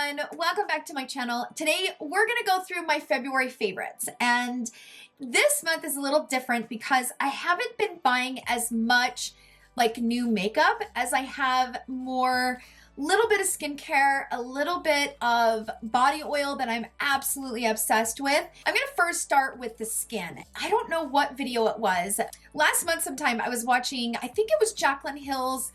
everyone, welcome back to my channel. Today we're gonna go through my February favorites, and this month is a little different because I haven't been buying as much like new makeup as I have more little bit of skincare, a little bit of body oil that I'm absolutely obsessed with. I'm gonna first start with the skin. I don't know what video it was. Last month sometime I was watching, I think it was Jaclyn Hill's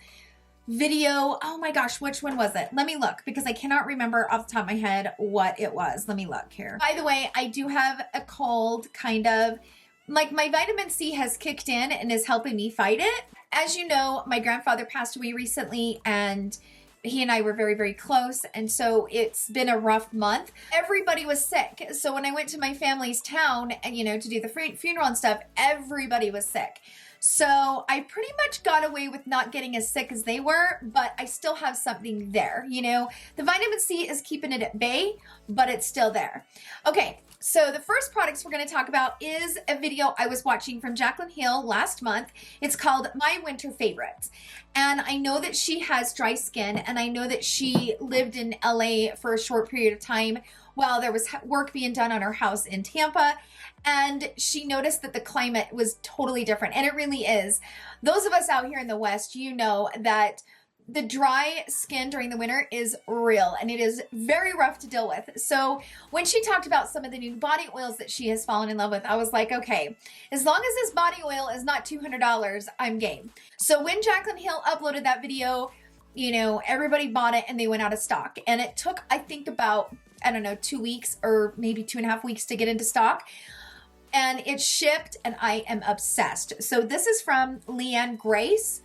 video. Oh my gosh, which one was it? Let me look because I cannot remember off the top of my head what it was. Let me look here. By the way, I do have a cold, kind of. Like my vitamin C has kicked in and is helping me fight it. As you know, my grandfather passed away recently and he and I were very, very close. And so it's been a rough month. Everybody was sick. So when I went to my family's town and, you know, to do the funeral and stuff, everybody was sick. So I pretty much got away with not getting as sick as they were, but I still have something there, you know. The vitamin C is keeping it at bay, but it's still there. Okay, so the first products we're going to talk about is a video I was watching from Jaclyn Hill last month. It's called My Winter Favorites. And I know that she has dry skin, and I know that she lived in LA for a short period of time while there was work being done on her house in Tampa. And she noticed that the climate was totally different, and it really is. Those of us out here in the West, you know that the dry skin during the winter is real, and it is very rough to deal with. So when she talked about some of the new body oils that she has fallen in love with, I was like, okay, as long as this body oil is not $200, I'm game. So when Jaclyn Hill uploaded that video, you know, everybody bought it and they went out of stock. And it took, I think, about, I don't know, 2 weeks or maybe 2.5 weeks to get into stock. And it shipped, and I am obsessed. So this is from Leanne Grace.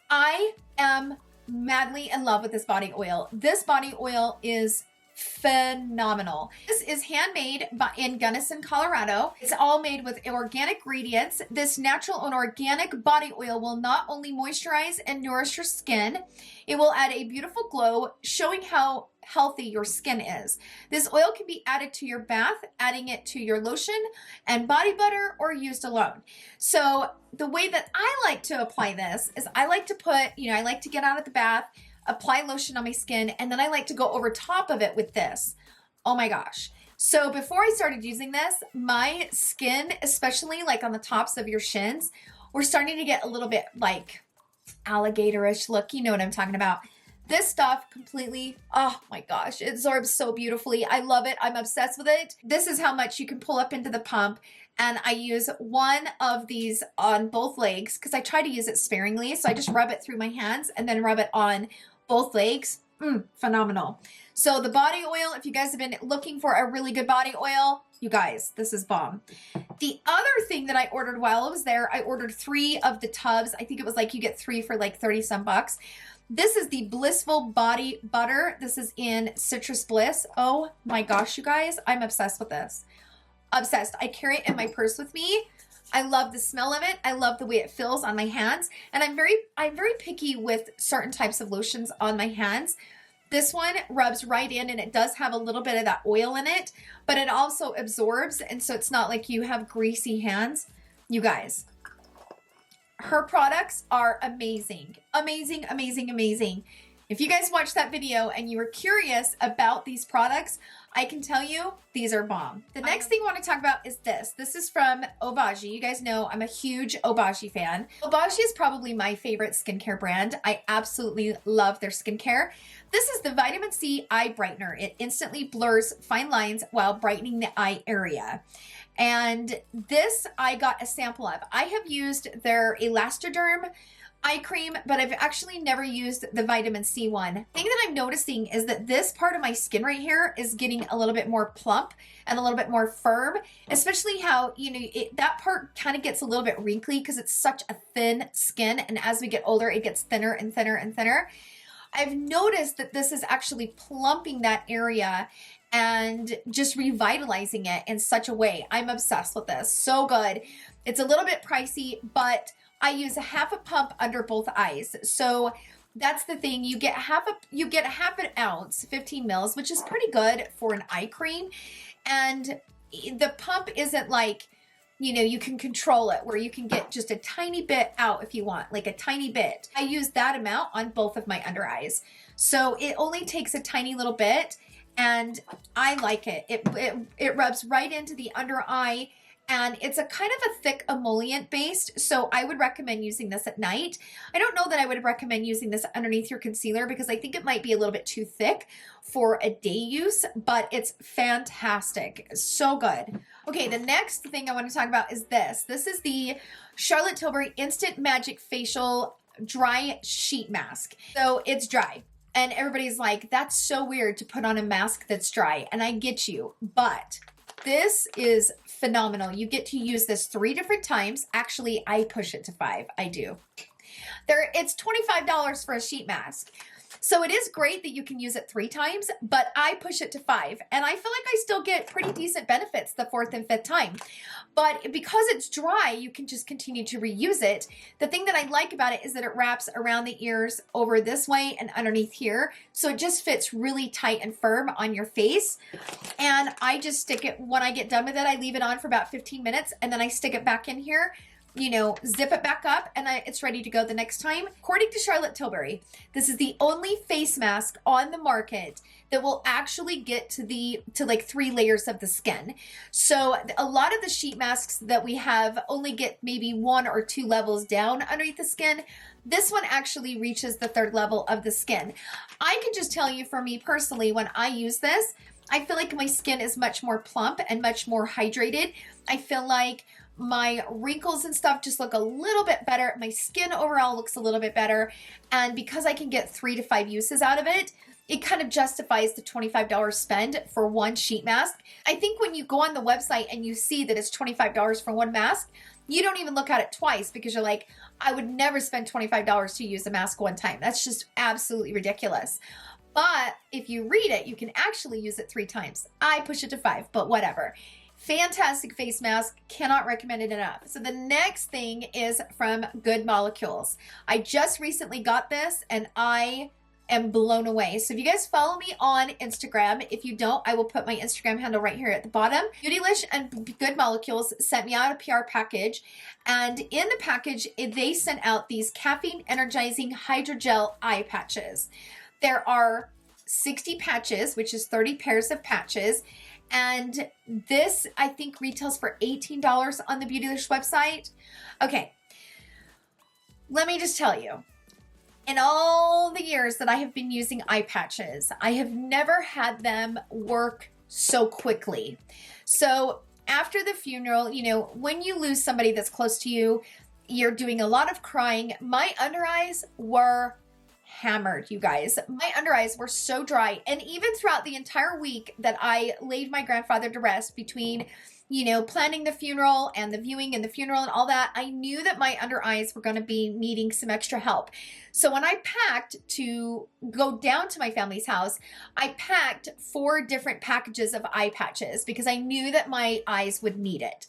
I am madly in love with this body oil. This body oil is phenomenal. This is handmade in Gunnison, Colorado. It's all made with organic ingredients. This natural and organic body oil will not only moisturize and nourish your skin, it will add a beautiful glow, showing how healthy your skin is. This oil can be added to your bath, adding it to your lotion and body butter, or used alone. So the way that I like to apply this is I like to put, you know, I like to get out of the bath, apply lotion on my skin, and then I like to go over top of it with this. Oh my gosh. So before I started using this, my skin, especially like on the tops of your shins, were starting to get a little bit like alligatorish look. You know what I'm talking about. This stuff completely, oh my gosh, it absorbs so beautifully. I love it. I'm obsessed with it. This is how much you can pull up into the pump. And I use one of these on both legs because I try to use it sparingly. So I just rub it through my hands and then rub it on both legs. Phenomenal. So the body oil, if you guys have been looking for a really good body oil, you guys, this is bomb. The other thing that I ordered while I was there, I ordered 3 of the tubs. I think it was like you get 3 for like 30 some bucks. This is the Blissful Body Butter. This is in Citrus Bliss. Oh my gosh, you guys, I'm obsessed with this. Obsessed. I carry it in my purse with me. I love the smell of it. I love the way it feels on my hands. And I'm very picky with certain types of lotions on my hands. This one rubs right in, and it does have a little bit of that oil in it, but it also absorbs, and so it's not like you have greasy hands. You guys, her products are amazing. Amazing, amazing, amazing. If you guys watched that video and you were curious about these products, I can tell you these are bomb. The next thing I want to talk about is this. This is from OBAGI. You guys know I'm a huge OBAGI fan. OBAGI is probably my favorite skincare brand. I absolutely love their skincare. This is the Vitamin C Eye Brightener. It instantly blurs fine lines while brightening the eye area. And this I got a sample of. I have used their Elastoderm eye cream, but I've actually never used the vitamin C one. The thing that I'm noticing is that this part of my skin right here is getting a little bit more plump and a little bit more firm, especially how, you know, that part kind of gets a little bit wrinkly because it's such a thin skin, and as we get older, it gets thinner and thinner and thinner. I've noticed that this is actually plumping that area and just revitalizing it in such a way. I'm obsessed with this. So good. It's a little bit pricey, but I use a half a pump under both eyes. So that's the thing. You get half an ounce, 15 mils, which is pretty good for an eye cream. And the pump isn't like, you know, you can control it where you can get just a tiny bit out if you want, like a tiny bit. I use that amount on both of my under eyes. So it only takes a tiny little bit, and I like it. It rubs right into the under eye, and it's a kind of a thick emollient based, so I would recommend using this at night. I don't know that I would recommend using this underneath your concealer because I think it might be a little bit too thick for a day use, but it's fantastic. So good. Okay, the next thing I want to talk about is this. This is the Charlotte Tilbury Instant Magic Facial Dry Sheet Mask. So it's dry. And everybody's like, that's so weird to put on a mask that's dry. And I get you, but this is phenomenal. You get to use this 3 different times. Actually, I push it to 5. I do. It's $25 for a sheet mask. So it is great that you can use it 3 times, but I push it to 5. And I feel like I still get pretty decent benefits the 4th and 5th time. But because it's dry, you can just continue to reuse it. The thing that I like about it is that it wraps around the ears over this way and underneath here. So it just fits really tight and firm on your face. And I just stick it, when I get done with it, I leave it on for about 15 minutes and then I stick it back in here, you know, zip it back up, and it's ready to go the next time. According to Charlotte Tilbury, this is the only face mask on the market that will actually get to like 3 layers of the skin. So a lot of the sheet masks that we have only get maybe 1 or 2 levels down underneath the skin. This one actually reaches the 3rd level of the skin. I can just tell you, for me personally, when I use this, I feel like my skin is much more plump and much more hydrated. I feel like my wrinkles and stuff just look a little bit better. My skin overall looks a little bit better. And because I can get 3 to 5 uses out of it, it kind of justifies the $25 spend for 1 sheet mask. I think when you go on the website and you see that it's $25 for 1 mask, you don't even look at it twice because you're like, I would never spend $25 to use a mask 1 time. That's just absolutely ridiculous. But if you read it, you can actually use it 3 times. I push it to 5, but whatever. Fantastic face mask. Cannot recommend it enough. So the next thing is from Good Molecules. I just recently got this and I am blown away. So if you guys follow me on Instagram, if you don't, I will put my Instagram handle right here at the bottom. Beautylish and Good Molecules sent me out a PR package, and in the package, they sent out these caffeine energizing hydrogel eye patches. There are 60 patches, which is 30 pairs of patches. And this, I think, retails for $18 on the Beautylish website. Okay, let me just tell you, in all the years that I have been using eye patches, I have never had them work so quickly. So after the funeral, you know, when you lose somebody that's close to you, you're doing a lot of crying. My under eyes were hammered, you guys. My under eyes were so dry. And even throughout the entire week that I laid my grandfather to rest, between, you know, planning the funeral and the viewing and the funeral and all that, I knew that my under eyes were going to be needing some extra help. So when I packed to go down to my family's house, I packed 4 different packages of eye patches because I knew that my eyes would need it.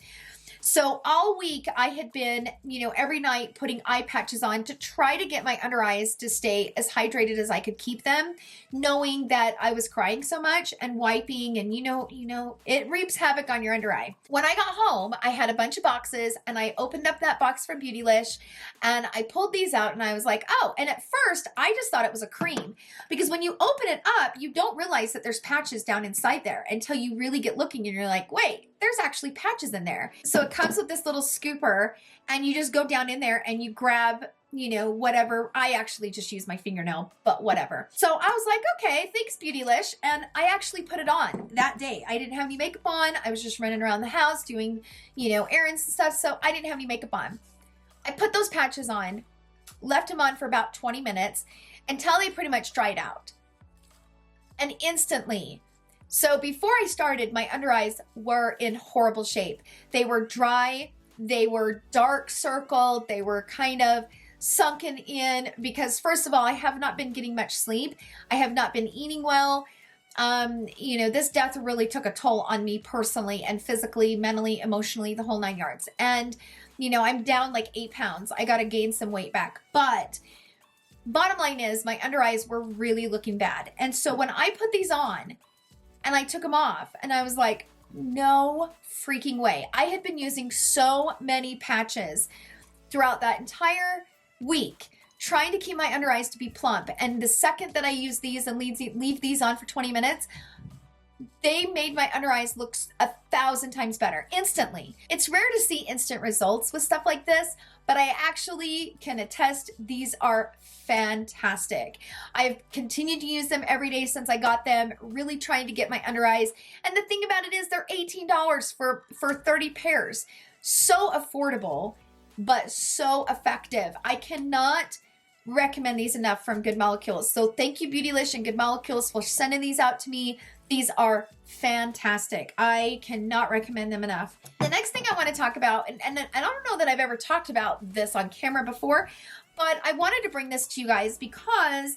So all week I had been, you know, every night putting eye patches on to try to get my under eyes to stay as hydrated as I could keep them, knowing that I was crying so much and wiping, and you know, it reaps havoc on your under eye. When I got home, I had a bunch of boxes and I opened up that box from Beautylish and I pulled these out and I was like, oh, and at first I just thought it was a cream, because when you open it up, you don't realize that there's patches down inside there until you really get looking and you're like, wait, there's actually patches in there. So it comes with this little scooper and you just go down in there and you grab, you know, whatever. I actually just use my fingernail, but whatever. So I was like, okay, thanks Beautylish. And I actually put it on that day. I didn't have any makeup on. I was just running around the house doing, you know, errands and stuff. So I didn't have any makeup on. I put those patches on, left them on for about 20 minutes until they pretty much dried out. And instantly, so before I started, my under eyes were in horrible shape. They were dry, they were dark circled, they were kind of sunken in because, first of all, I have not been getting much sleep. I have not been eating well. You know, this death really took a toll on me personally and physically, mentally, emotionally, the whole 9 yards. And, you know, I'm down like 8 pounds. I got to gain some weight back. But bottom line is my under eyes were really looking bad. And so when I put these on, and I took them off and I was like, no freaking way. I had been using so many patches throughout that entire week, trying to keep my under eyes to be plump. And the second that I use these and leave these on for 20 minutes, they made my under eyes look 1,000 times better instantly. It's rare to see instant results with stuff like this, but I actually can attest these are fantastic. I've continued to use them every day since I got them, really trying to get my under eyes. And the thing about it is they're $18 for 30 pairs. So affordable, but so effective. I cannot recommend these enough from Good Molecules. So thank you, Beautylish and Good Molecules, for sending these out to me. These are fantastic. I cannot recommend them enough. The next thing I want to talk about, and I don't know that I've ever talked about this on camera before, but I wanted to bring this to you guys because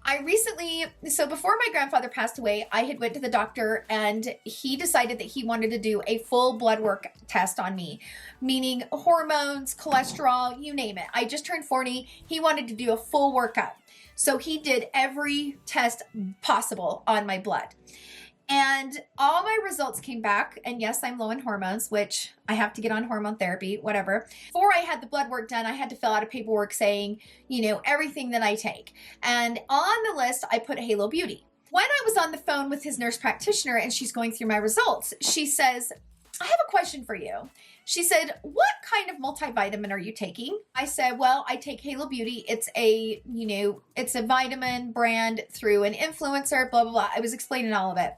I recently, so before my grandfather passed away, I had went to the doctor and he decided that he wanted to do a full blood work test on me, meaning hormones, cholesterol, you name it. I just turned 40. He wanted to do a full workup. So he did every test possible on my blood. And all my results came back. And yes, I'm low in hormones, which I have to get on hormone therapy, whatever. Before I had the blood work done, I had to fill out a paperwork saying, you know, everything that I take. And on the list, I put Halo Beauty. When I was on the phone with his nurse practitioner and she's going through my results, she says, I have a question for you. She said, what kind of multivitamin are you taking? I said, well, I take Halo Beauty. It's a, you know, it's a vitamin brand through an influencer, blah, blah, blah. I was explaining all of it.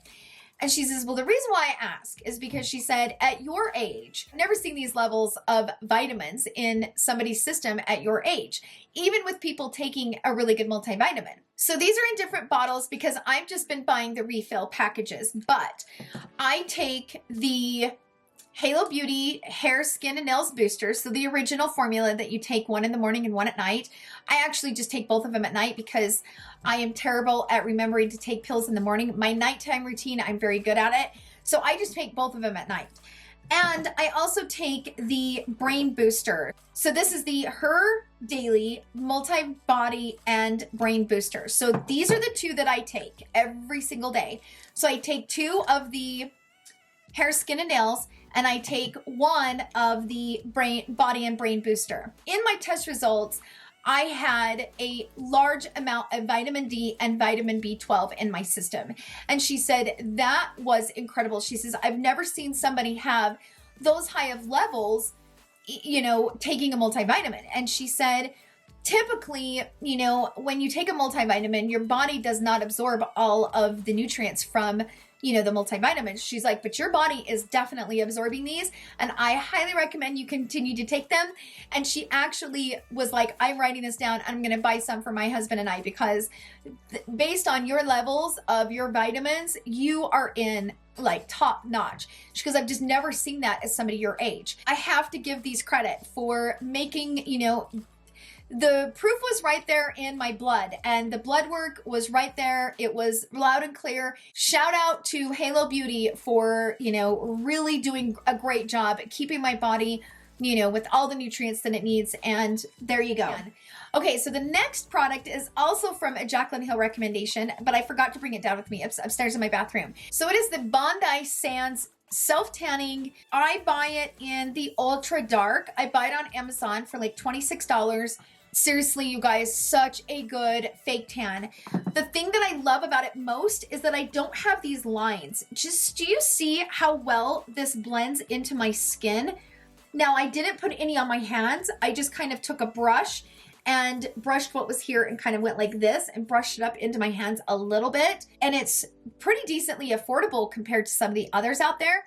And she says, well, the reason why I ask is because she said, at your age, I've never seen these levels of vitamins in somebody's system at your age, even with people taking a really good multivitamin. So these are in different bottles because I've just been buying the refill packages, but I take the Halo Beauty Hair, Skin, and Nails Boosters. So the original formula that you take one in the morning and one at night. I actually just take both of them at night because I am terrible at remembering to take pills in the morning. My nighttime routine, I'm very good at it. So I just take both of them at night. And I also take the Brain Booster. So this is the Her Daily Multi-Body and Brain Booster. So these are the two that I take every single day. So I take 2 of the Hair, Skin, and Nails, and I take 1 of the Body and Brain Booster. In my test results, I had a large amount of vitamin D and vitamin B12 in my system. And she said that was incredible. She says, I've never seen somebody have those high of levels, you know, taking a multivitamin. And she said, typically, you know, when you take a multivitamin, your body does not absorb all of the nutrients from, you know, the multivitamins. She's like, but your body is definitely absorbing these, and I highly recommend you continue to take them. And she actually was like, I'm writing this down. I'm going to buy some for my husband and I, because based on your levels of your vitamins, you are in like top notch. She goes, I've just never seen that as somebody your age. I have to give these credit for making, you know, the proof was right there in my blood, and the blood work was right there. It was loud and clear. Shout out to Halo Beauty for, you know, really doing a great job at keeping my body, you know, with all the nutrients that it needs. And there you go. Okay, so the next product is also from a Jaclyn Hill recommendation, but I forgot to bring it down with me upstairs in my bathroom. So it is the Bondi Sands self-tanning. I buy it in the ultra dark. I buy it on Amazon for like $26. Seriously, you guys, such a good fake tan. The thing that I love about it most is that I don't have these lines. Just, do you see how well this blends into my skin? Now, I didn't put any on my hands. I just kind of took a brush and brushed what was here and kind of went like this and brushed it up into my hands a little bit. And it's pretty decently affordable compared to some of the others out there.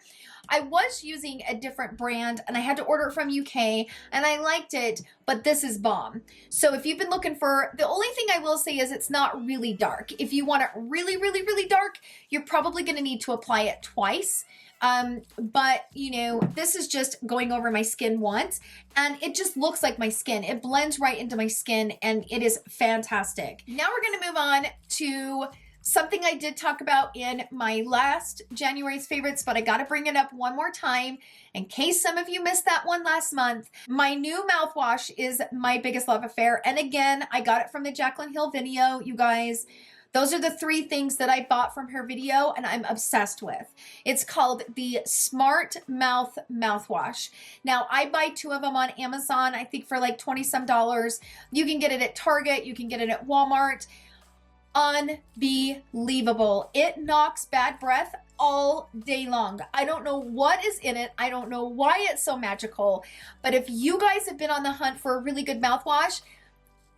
I was using a different brand and I had to order it from UK and I liked it, but this is bomb. So if you've been looking for, the only thing I will say is it's not really dark. If you want it really, really, really dark, you're probably going to need to apply it twice. But you know, this is just going over my skin once and it just looks like my skin. It blends right into my skin and it is fantastic. Now we're going to move on to something I did talk about in my last January's favorites, but I got to bring it up one more time in case some of you missed that one last month. My new mouthwash is my biggest love affair. And again, I got it from the Jaclyn Hill video, you guys. Those are the 3 things that I bought from her video and I'm obsessed with. It's called the Smart Mouth Mouthwash. Now, I buy 2 of them on Amazon, I think for like 20 some dollars. You can get it at Target, you can get it at Walmart. Unbelievable. It knocks bad breath all day long. I don't know what is in it. I don't know why it's so magical, but if you guys have been on the hunt for a really good mouthwash,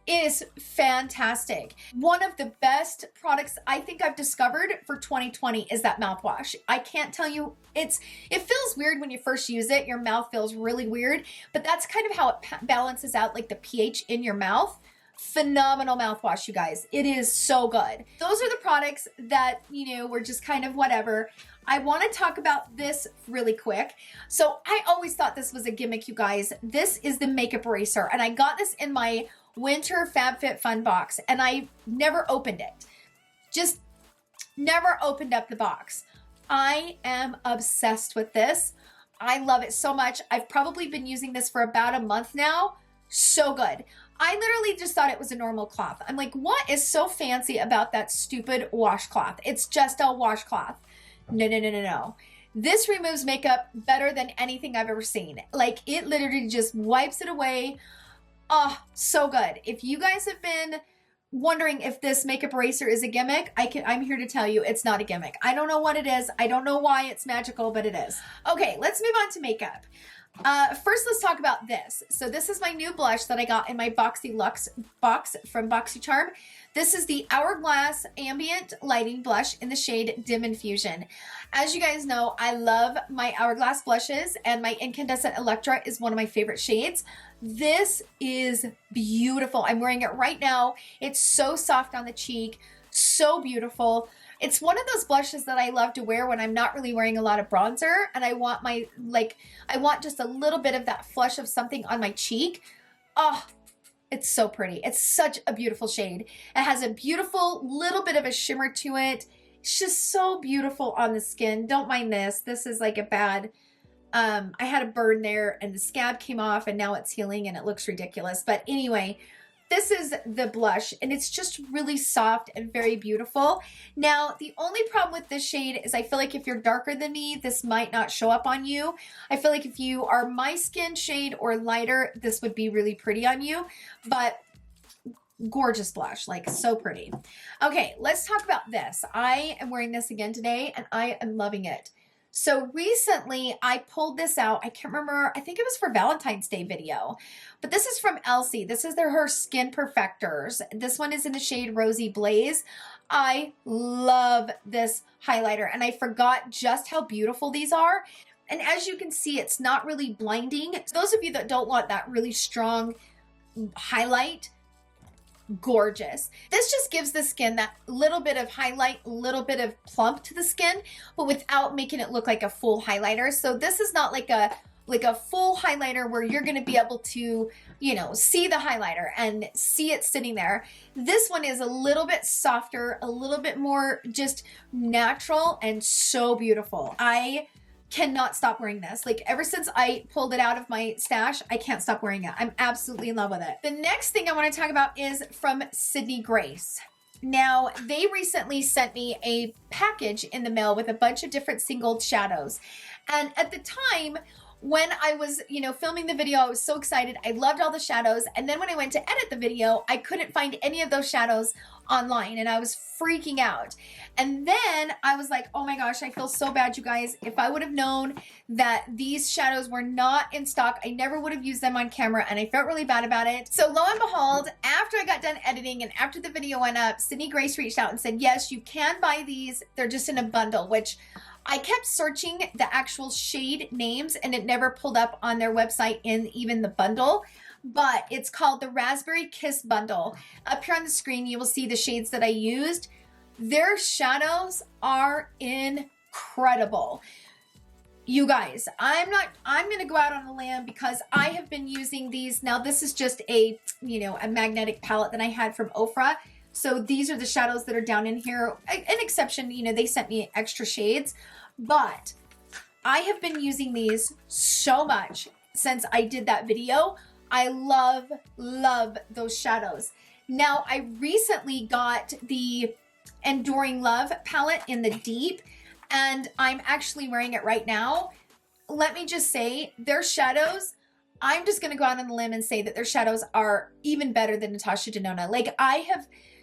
it is fantastic. One of the best products I think I've discovered for 2020 is that mouthwash. I can't tell you, it feels weird when you first use it. Your mouth feels really weird, but that's kind of how it balances out like the pH in your mouth. Phenomenal mouthwash, you guys. It is so good. Those are the products that, you know, were just kind of whatever. I want to talk about this really quick. So I always thought this was a gimmick, you guys. This is the makeup eraser, and I got this in my winter FabFitFun box, and I never opened it. Just never opened up the box. I am obsessed with this. I love it so much. I've probably been using this for about a month now. So good. I literally just thought it was a normal cloth. I'm like, what is so fancy about that stupid washcloth? It's just a washcloth. No, no, no, no, no. This removes makeup better than anything I've ever seen. Like, it literally just wipes it away. Oh, so good. If you guys have been wondering if this makeup eraser is a gimmick, I'm here to tell you it's not a gimmick. I don't know what it is. I don't know why it's magical, but it is. Okay, let's move on to makeup. First, let's talk about this. So this is my new blush that I got in my Boxy Luxe box from BoxyCharm. This is the Hourglass Ambient Lighting Blush in the shade Dim Infusion. As you guys know, I love my Hourglass blushes, and my Incandescent Electra is one of my favorite shades. This is beautiful. I'm wearing it right now. It's so soft on the cheek, so beautiful. It's one of those blushes that I love to wear when I'm not really wearing a lot of bronzer, and I want I want just a little bit of that flush of something on my cheek. Oh, it's so pretty. It's such a beautiful shade. It has a beautiful little bit of a shimmer to it. It's just so beautiful on the skin. Don't mind this. This is like a bad, I had a burn there and the scab came off and now it's healing and it looks ridiculous. But anyway, this is the blush, and it's just really soft and very beautiful. Now, the only problem with this shade is I feel like if you're darker than me, this might not show up on you. I feel like if you are my skin shade or lighter, this would be really pretty on you, but gorgeous blush, like so pretty. Okay, let's talk about this. I am wearing this again today, and I am loving it. So recently I pulled this out. I can't remember. I think it was for Valentine's Day video, but this is from Elcie. This is her Skin Perfectors. This one is in the shade Rosy Blaze. I love this highlighter, and I forgot just how beautiful these are. And as you can see, it's not really blinding. So those of you that don't want that really strong highlight, gorgeous. This just gives the skin that little bit of highlight, little bit of plump to the skin, but without making it look like a full highlighter. So this is not like a full highlighter where you're going to be able to, you know, see the highlighter and see it sitting there. This one is a little bit softer, a little bit more just natural, and so beautiful. I cannot stop wearing this. Like, ever since I pulled it out of my stash, I can't stop wearing it. I'm absolutely in love with it. The next thing I want to talk about is from Syndey Grace. Now, they recently sent me a package in the mail with a bunch of different single shadows. And at the time, when I was, you know, filming the video, I was so excited. I loved all the shadows. And then when I went to edit the video, I couldn't find any of those shadows online, and I was freaking out. And then I was like, oh my gosh, I feel so bad, you guys. If I would have known that these shadows were not in stock, I never would have used them on camera, and I felt really bad about it. So lo and behold, after I got done editing and after the video went up, Syndey Grace reached out and said, yes, you can buy these. They're just in a bundle, which I kept searching the actual shade names and it never pulled up on their website in even the bundle. But it's called the Raspberry Kiss Bundle. Up here on the screen, you will see the shades that I used. Their shadows are incredible. You guys, I'm going to go out on a limb because I have been using these. Now, this is just a, you know, a magnetic palette that I had from Ofra. So these are the shadows that are down in here. An exception, you know, they sent me extra shades, but I have been using these so much since I did that video. I love those shadows. Now, I recently got the Enduring Love palette in the deep, and I'm actually wearing it right now. Let me just say, their shadows, I'm just going to go out on the limb and say that their shadows are even better than Natasha Denona. Like,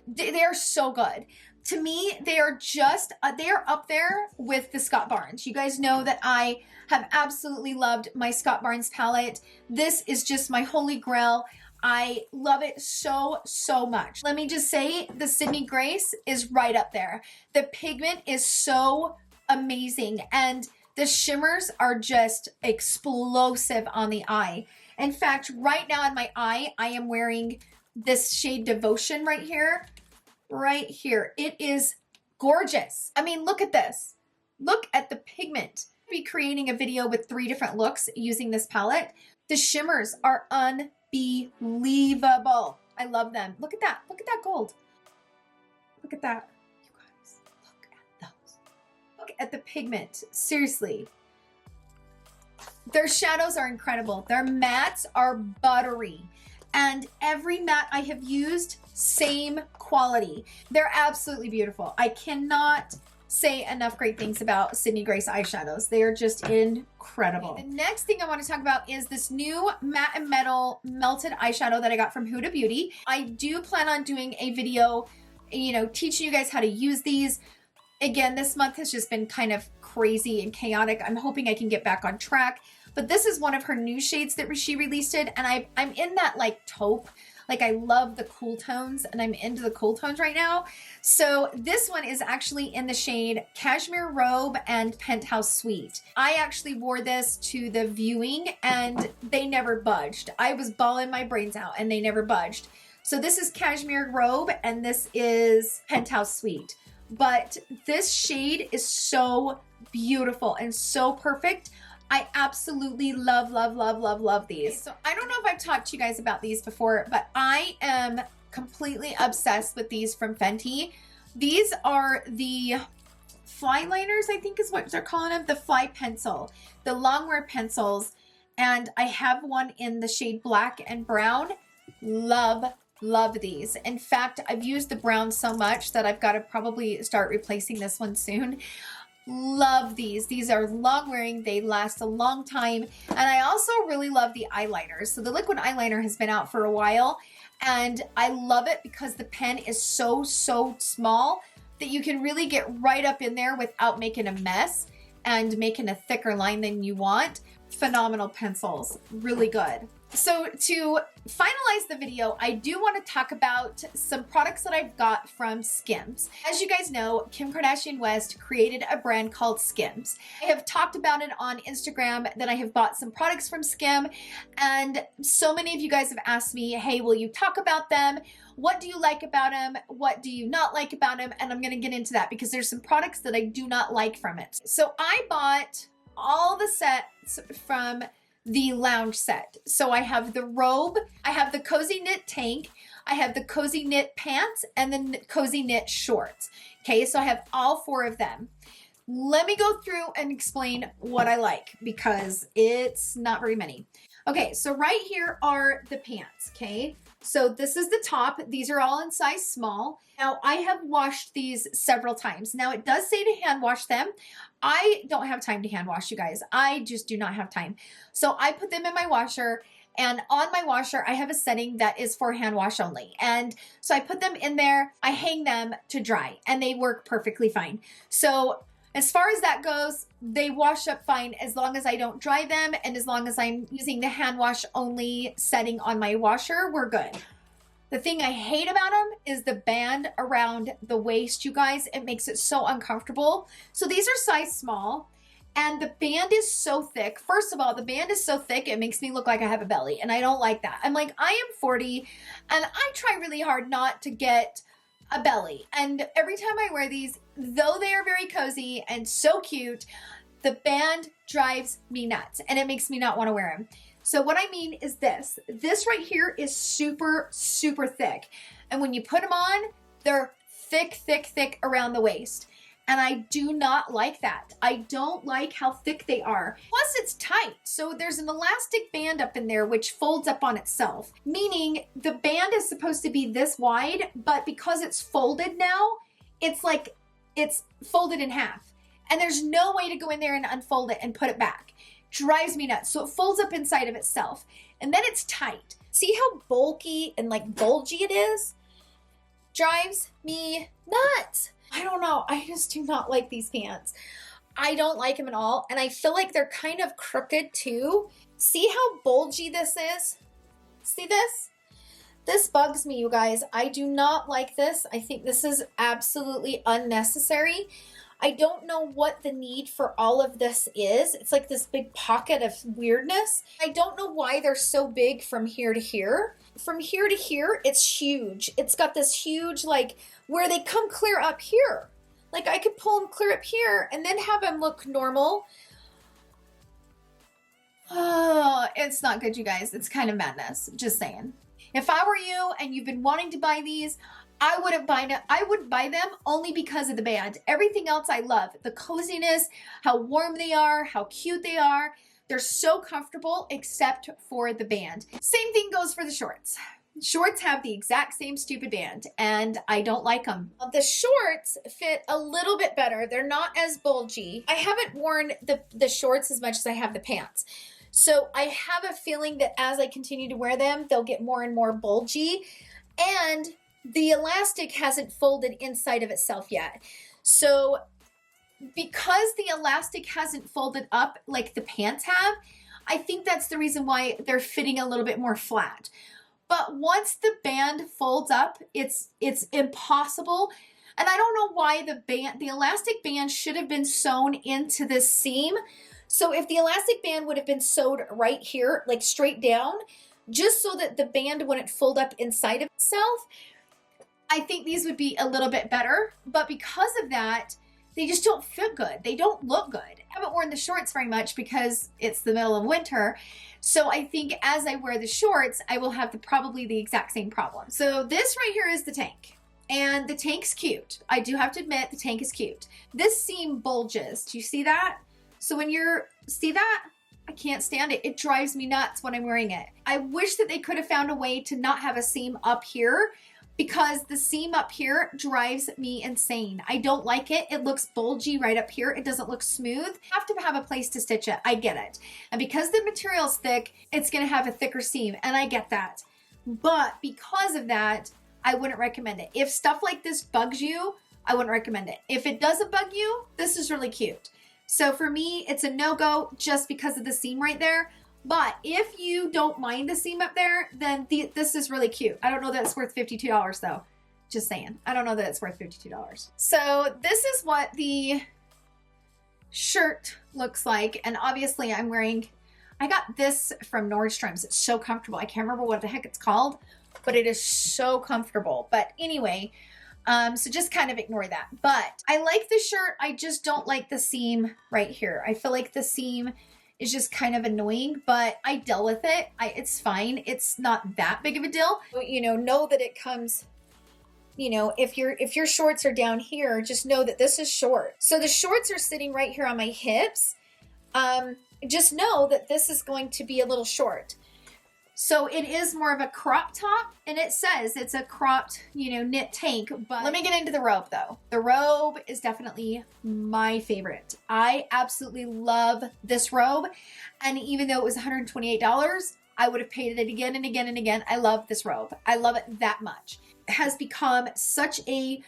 they are so good. To me, they are just, they are up there with the Scott Barnes. You guys know that I have absolutely loved my Scott Barnes palette. This is just my holy grail. I love it so, so much. Let me just say the Syndey Grace is right up there. The pigment is so amazing and the shimmers are just explosive on the eye. In fact, right now on my eye, I am wearing this shade Devotion right here. Right here. It is gorgeous. I mean, look at this. Look at the pigment. I'll be creating a video with 3 different looks using this palette. The shimmers are unbelievable. I love them. Look at that. Look at that gold. Look at that. You guys, look at those. Look at the pigment. Seriously. Their shadows are incredible. Their mattes are buttery. And every matte I have used, same quality. They're absolutely beautiful. I cannot say enough great things about Syndey Grace eyeshadows. They are just incredible. Okay, the next thing I want to talk about is this new matte and metal melted eyeshadow that I got from Huda Beauty. I do plan on doing a video, you know, teaching you guys how to use these. Again, this month has just been kind of crazy and chaotic. I'm hoping I can get back on track. But this is one of her new shades that she released it, and I'm in that like taupe. Like I love the cool tones and I'm into the cool tones right now. So this one is actually in the shade Cashmere Robe and Penthouse Suite. I actually wore this to the viewing and they never budged. I was bawling my brains out and they never budged. So this is Cashmere Robe and this is Penthouse Suite. But this shade is so beautiful and so perfect. I absolutely love, love, love, love, love these. Okay, so I don't know if I've talked to you guys about these before, but I am completely obsessed with these from Fenty. These are the Flyliners, I think is what they're calling them, the FlyPencil, the longwear pencils. And I have one in the shade Black and Brown. Love, love these. In fact, I've used the brown so much that I've got to probably start replacing this one soon. Love these. These are long wearing. They last a long time. And I also really love the eyeliners. So the liquid eyeliner has been out for a while and I love it because the pen is so, so small that you can really get right up in there without making a mess and making a thicker line than you want. Phenomenal pencils. Really good. So to finalize the video, I do want to talk about some products that I've got from Skims. As you guys know, Kim Kardashian West created a brand called Skims. I have talked about it on Instagram that I have bought some products from Skim, and so many of you guys have asked me, hey, will you talk about them? What do you like about them? What do you not like about them? And I'm going to get into that because there's some products that I do not like from it. So I bought all the sets from the lounge set. So I have the robe, I have the cozy knit tank, I have the cozy knit pants, and the cozy knit shorts. Okay, so I have all 4 of them. Let me go through and explain what I like because it's not very many. Okay, so right here are the pants, okay? So this is the top. These are all in size small. Now I have washed these several times. Now it does say to hand wash them. I don't have time to hand wash, you guys. I just do not have time. So I put them in my washer, and on my washer, I have a setting that is for hand wash only. And so I put them in there, I hang them to dry, and they work perfectly fine. So as far as that goes, they wash up fine as long as I don't dry them and as long as I'm using the hand wash only setting on my washer, we're good. The thing I hate about them is the band around the waist, you guys. It makes it so uncomfortable. So these are size small and the band is so thick. First of all, the band is so thick, it makes me look like I have a belly and I don't like that. I'm like, I am 40 and I try really hard not to get a belly. And every time I wear these, though they are very cozy and so cute, the band drives me nuts and it makes me not want to wear them. So what I mean is this right here is super, super thick. And when you put them on, they're thick, thick, thick around the waist. And I do not like that. I don't like how thick they are. Plus it's tight. So there's an elastic band up in there which folds up on itself, meaning the band is supposed to be this wide, but because it's folded now, it's like it's folded in half. And there's no way to go in there and unfold it and put it back. Drives me nuts. So it folds up inside of itself. And then it's tight. See how bulky and like bulgy it is? drives me nuts. I don't know. I just do not like these pants. I don't like them at all. And I feel like they're kind of crooked too. See how bulgy this is? See this? This bugs me, you guys. I do not like this. I think this is absolutely unnecessary. I don't know what the need for all of this is. It's like this big pocket of weirdness. I don't know why they're so big from here to here. From here to here, it's huge. It's got this huge, like, where they come clear up here. Like, I could pull them clear up here and then have them look normal. Oh, it's not good, you guys. It's kind of madness. Just saying. If I were you and you've been wanting to buy these, I wouldn't buy them. I would buy them only because of the band. Everything else I love. The coziness, how warm they are, how cute they are. They're so comfortable except for the band. Same thing goes for the shorts. Shorts have the exact same stupid band and I don't like them. The shorts fit a little bit better. They're not as bulgy. I haven't worn the shorts as much as I have the pants. So I have a feeling that as I continue to wear them, they'll get more and more bulgy. And the elastic hasn't folded inside of itself yet. So because the elastic hasn't folded up like the pants have, I think that's the reason why they're fitting a little bit more flat. But once the band folds up, it's impossible. And I don't know why the elastic band should have been sewn into this seam. So if the elastic band would have been sewed right here, like straight down, just so that the band wouldn't fold up inside of itself, I think these would be a little bit better. But because of that, they just don't fit good. They don't look good. I haven't worn the shorts very much because it's the middle of winter. So I think as I wear the shorts, I will have probably the exact same problem. So this right here is the tank. And the tank's cute. I do have to admit the tank is cute. This seam bulges. Do you see that? So when see that? I can't stand it. It drives me nuts when I'm wearing it. I wish that they could have found a way to not have a seam up here because the seam up here drives me insane. I don't like it. It looks bulgy right up here. It doesn't look smooth. You have to have a place to stitch it. I get it. And because the material's thick, it's gonna have a thicker seam, and I get that. But because of that, I wouldn't recommend it. If stuff like this bugs you, I wouldn't recommend it. If it doesn't bug you, this is really cute. So for me, it's a no-go just because of the seam right there. But if you don't mind the seam up there, then this is really cute. I don't know that it's worth $52 though. Just saying. I don't know that it's worth $52. So this is what the shirt looks like. And obviously I'm wearing, I got this from Nordstrom's. It's so comfortable. I can't remember what the heck it's called, but it is so comfortable. But anyway, so just kind of ignore that. But I like the shirt. I just don't like the seam right here. I feel like the seam is just kind of annoying, but I deal with it. It's fine. It's not that big of a deal. You know that it comes, you know, if your shorts are down here, just know that this is short. So the shorts are sitting right here on my hips. Just know that this is going to be a little short. So it is more of a crop top, and it says it's a cropped, you know, knit tank. But let me get into the robe though. The robe is definitely my favorite. I absolutely love this robe. And even though it was $128, I would have paid it again and again and again. I love this robe. I love it that much. It has become such a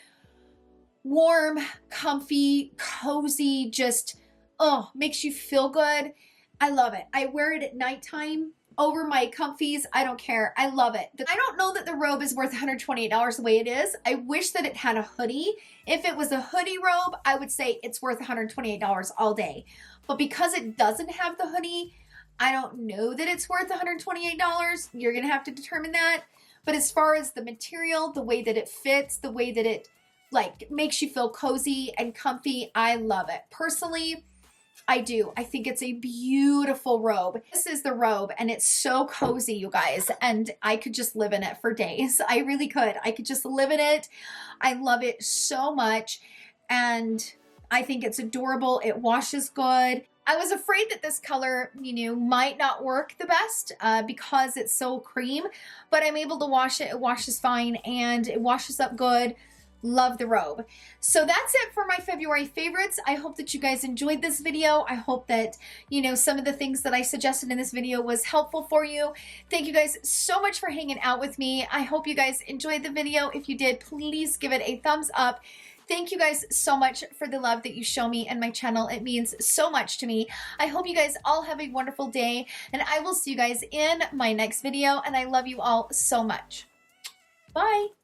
warm, comfy, cozy, just, oh, makes you feel good. I love it. I wear it at nighttime over my comfies. I don't care. I love it. I don't know that the robe is worth $128 the way it is. I wish that it had a hoodie. If it was a hoodie robe, I would say it's worth $128 all day. But because it doesn't have the hoodie, I don't know that it's worth $128. You're going to have to determine that. But as far as the material, the way that it fits, the way that it like makes you feel cozy and comfy, I love it. Personally, I do. I think it's a beautiful robe. This is the robe, and it's so cozy, you guys, and I could just live in it for days. I really could. I could just live in it. I love it so much, and I think it's adorable. It washes good. I was afraid that this color, you know, might not work the best because it's so cream, but I'm able to wash it. It washes fine, and it washes up good. Love the robe. So that's it for my February favorites. I hope that you guys enjoyed this video. I hope that, you know, some of the things that I suggested in this video was helpful for you. Thank you guys so much for hanging out with me. I hope you guys enjoyed the video. If you did, please give it a thumbs up. Thank you guys so much for the love that you show me and my channel. It means so much to me. I hope you guys all have a wonderful day, and I will see you guys in my next video, and I love you all so much. Bye.